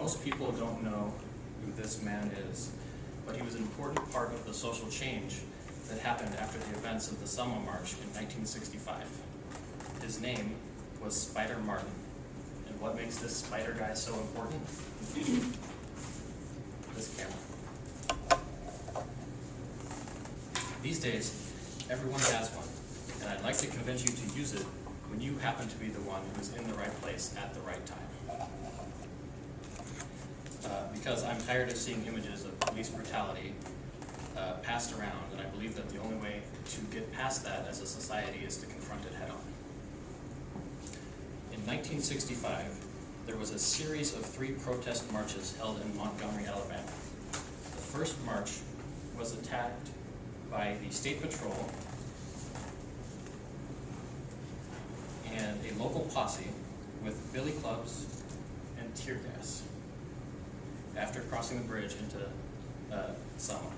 Most people don't know who this man is, but he was an important part of the social change that happened after the events of the Selma March in 1965. His name was Spider Martin. And what makes this spider guy so important? This camera. These days, everyone has one, and I'd like to convince you to use it when you happen to be the one who's in the right place at the right time. Because I'm tired of seeing images of police brutality passed around, and I believe that the only way to get past that as a society is to confront it head on. In 1965, there was a series of 3 protest marches held in Montgomery, Alabama. The first march was attacked by the State Patrol and a local posse with billy clubs and tear gas after crossing the bridge into Selma.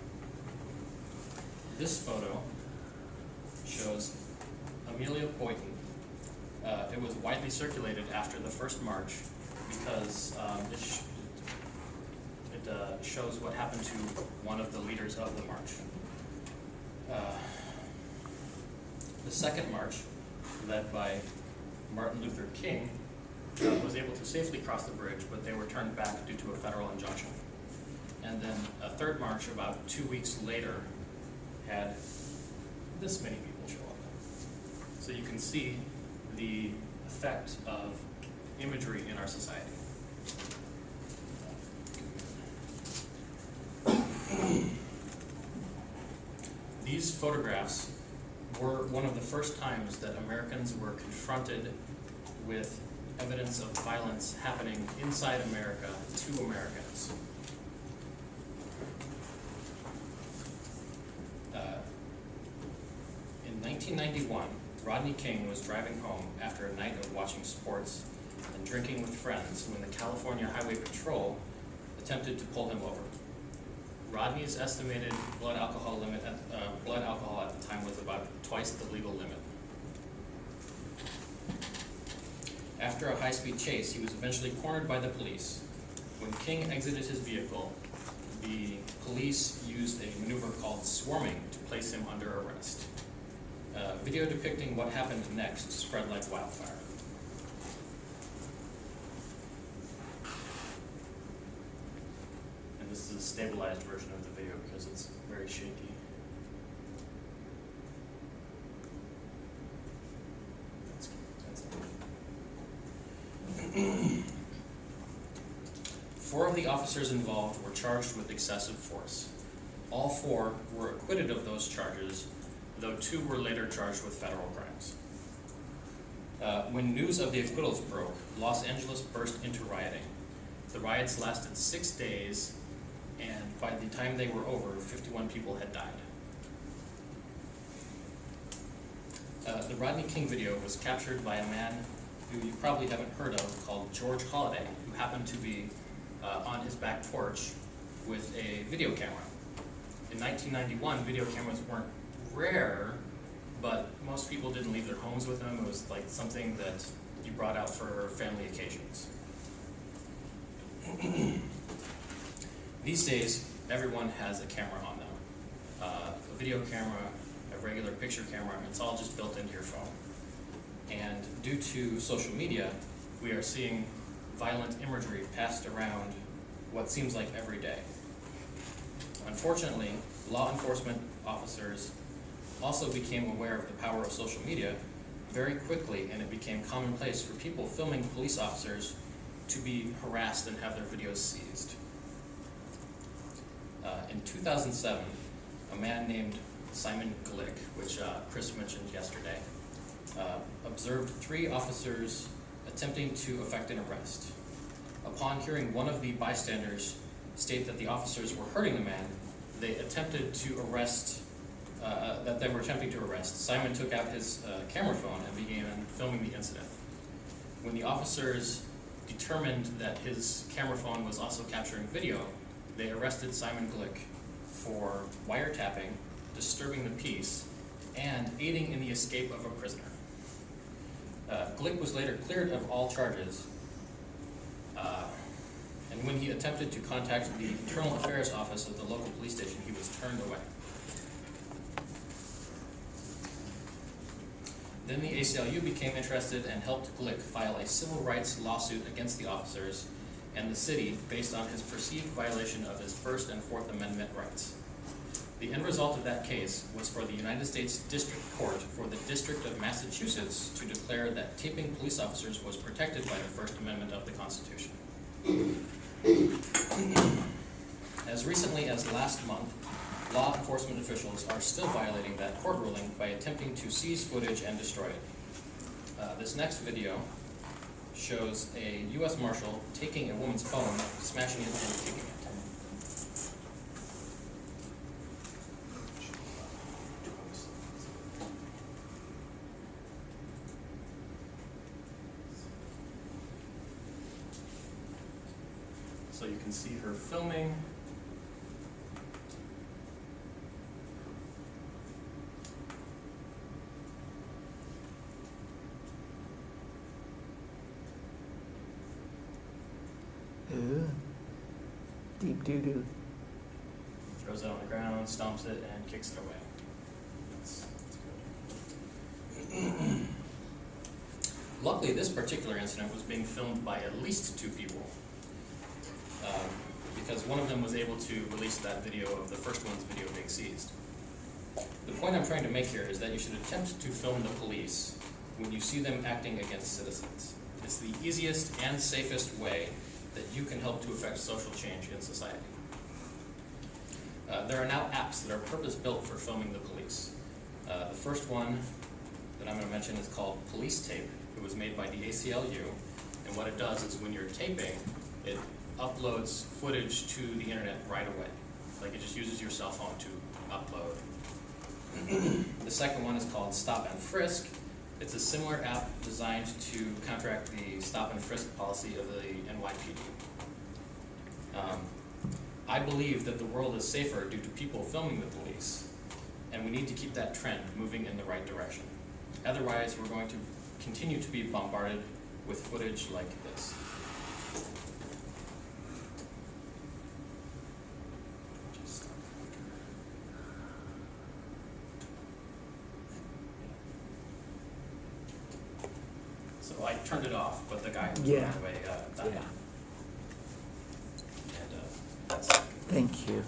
This photo shows Amelia Boynton. It was widely circulated after the first march because it shows what happened to one of the leaders of the march. The second march, led by Martin Luther King, was able to safely cross the bridge, but they were turned back due to a federal injunction. And then a third march about 2 weeks later had this many people show up. So you can see the effect of imagery in our society. These photographs were one of the first times that Americans were confronted with evidence of violence happening inside America to Americans. In 1991, Rodney King was driving home after a night of watching sports and drinking with friends when the California Highway Patrol attempted to pull him over. Rodney's estimated blood alcohol at the time was about twice the legal limit. After a high-speed chase, he was eventually cornered by the police. When King exited his vehicle, the police used a maneuver called swarming to place him under arrest. Video depicting what happened next spread like wildfire. And this is a stabilized version of the video because it's very shaky. Four of the officers involved were charged with excessive force. All 4 were acquitted of those charges, though 2 were later charged with federal crimes. When news of the acquittals broke, Los Angeles burst into rioting. The riots lasted 6 days, and by the time they were over, 51 people had died. The Rodney King video was captured by a man who you probably haven't heard of, called George Holliday, who happened to be on his back porch with a video camera. In 1991, video cameras weren't rare, but most people didn't leave their homes with them. It was like something that you brought out for family occasions. These days, everyone has a camera on them. A video camera, a regular picture camera, it's all just built into your phone. And due to social media, we are seeing violent imagery passed around what seems like every day. Unfortunately, law enforcement officers also became aware of the power of social media very quickly, and it became commonplace for people filming police officers to be harassed and have their videos seized. In 2007, a man named Simon Glick, which Chris mentioned yesterday, observed 3 officers attempting to effect an arrest. Upon hearing one of the bystanders state that the officers were hurting the man, they attempted to arrest, Simon took out his camera phone and began filming the incident. When the officers determined that his camera phone was also capturing video, they arrested Simon Glick for wiretapping, disturbing the peace, and aiding in the escape of a prisoner. Glick was later cleared of all charges, and when he he attempted to contact the Internal Affairs Office of the local police station, he was turned away. Then the ACLU became interested and helped Glick file a civil rights lawsuit against the officers and the city based on his perceived violation of his First and Fourth Amendment rights. The end result of that case was for the United States District Court for the District of Massachusetts to declare that taping police officers was protected by the First Amendment of the Constitution. As recently as last month, law enforcement officials are still violating that court ruling by attempting to seize footage and destroy it. This next video shows a U.S. Marshal taking a woman's phone, smashing it, and taking it. So you can see her filming. Ooh. Deep doo-doo. Throws it on the ground, stomps it, and kicks it away. That's good. Luckily, this particular incident was being filmed by at least 2 people, because one of them was able to release that video of the first one's video being seized. The point I'm trying to make here is that you should attempt to film the police when you see them acting against citizens. It's the easiest and safest way that you can help to affect social change in society. There are now apps that are purpose-built for filming the police. The first one that I'm going to mention is called Police Tape. It was made by the ACLU, and what it does is when you're taping, it uploads footage to the internet right away. Like, it just uses your cell phone to upload. The second one is called Stop and Frisk. It's a similar app designed to counteract the stop and frisk policy of the NYPD. I believe that the world is safer due to people filming the police, and we need to keep that trend moving in the right direction. Otherwise, we're going to continue to be bombarded with footage like this. So I turned it off, but the guy who was running away died. Yeah. And that's Thank you.